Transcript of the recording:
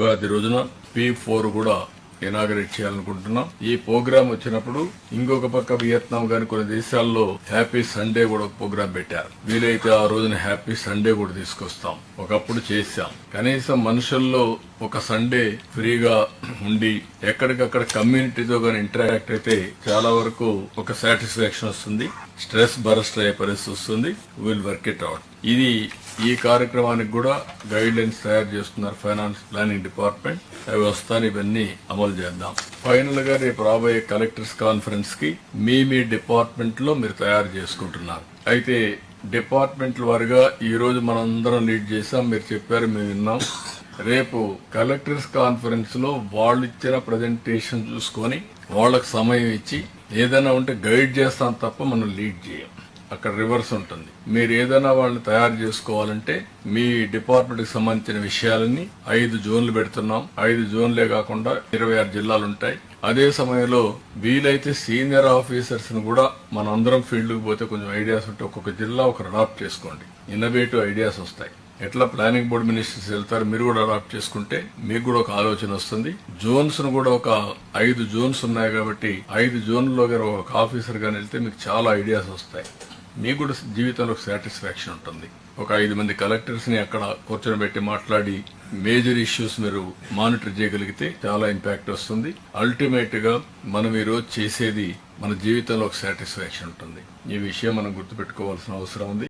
ఉగాది రోజున P4 కూడా inaugurate చేయాలనుకుంటున్నాం. ఈ ప్రోగ్రామ్ వచ్చినప్పుడు ఇంకొక పక్క వియత్నాం గాని కొన్ని దేశాల్లో హ్యాపీ సండే కూడా ఒక ప్రోగ్రామ్ పెట్టారు. వీలైతే ఆ రోజున హ్యాపీ సండే కూడా తీసుకొస్తాం. ఒకప్పుడు చేశాం. కనీసం మనుషుల్లో ఒక సండే ఫ్రీగా ఉండి ఎక్కడికక్కడ కమ్యూనిటీతో గాని ఇంటరాక్ట్ అయితే చాలా వరకు ఒక సాటిస్ఫాక్షన్ వస్తుంది. స్ట్రెస్ బరస్ట్ అయ్యే పరిస్థితి వస్తుంది. Will work it out. ఇది ఈ కార్యక్రమానికి కూడా గైడ్ లైన్స్ తయారు చేస్తున్నారు ఫైనాన్స్ ప్లానింగ్ డిపార్ట్మెంట్. అవి వస్తాను, ఇవన్నీ అమలు చేద్దాం. ఫైనల్ గా రేపు రాబోయే కలెక్టర్స్ కాన్ఫరెన్స్ కి మీ డిపార్ట్మెంట్ లో మీరు తయారు చేసుకుంటున్నారు. అయితే డిపార్ట్మెంట్ల వారిగా ఈ రోజు మనందరం లీడ్ చేశాం. మీరు చెప్పారు, మేము విన్నాం. రేపు కలెక్టర్స్ కాన్ఫరెన్స్ లో వాళ్ళు ఇచ్చిన ప్రజెంటేషన్ చూసుకొని వాళ్ళకి సమయం ఇచ్చి ఏదైనా ఉంటే గైడ్ చేస్తాం తప్ప మనం లీడ్ చేయం. అక్కడ రివర్స్ ఉంటుంది. మీరు ఏదైనా వాళ్ళని తయారు చేసుకోవాలంటే మీ డిపార్ట్మెంట్ కి సంబంధించిన విషయాలని 5 జోన్లు పెడుతున్నాం. 5 జోన్లే కాకుండా 26 జిల్లాలు ఉంటాయి. అదే సమయంలో వీలైతే సీనియర్ ఆఫీసర్స్ ను కూడా మనందరం ఫీల్డ్ కు పోతే కొంచెం ఐడియాస్ ఉంటే ఒక్కొక్క జిల్లా ఒకరు అడాప్ట్ చేసుకోండి. ఇన్నోవేటివ్ ఐడియాస్ వస్తాయి. ఎట్లా ప్లానింగ్ బోర్డు మినిస్టర్స్ వెళ్తారు, మీరు కూడా అడాప్ట్ చేసుకుంటే మీకు కూడా ఒక ఆలోచన వస్తుంది. జోన్స్ ను కూడా ఒక 5 జోన్స్ ఉన్నాయి కాబట్టి 5 జోన్లలో ఒక ఆఫీసర్ గాని వెళ్తే మీకు చాలా ఐడియాస్ వస్తాయి. మీకు కూడా జీవితంలో సాటిస్ఫాక్షన్ ఉంటుంది. ఒక 5 మంది కలెక్టర్స్ ని అక్కడ కూర్చొని మాట్లాడి మేజర్ ఇష్యూస్ మీరు మానిటర్ చేయగలిగితే చాలా ఇంపాక్ట్ వస్తుంది. అల్టిమేట్ గా మనం ఈ రోజు చేసేది మన జీవితంలో ఒక సాటిస్ఫాక్షన్ ఉంటుంది. ఈ విషయం మనం గుర్తుపెట్టుకోవాల్సిన అవసరం ఉంది.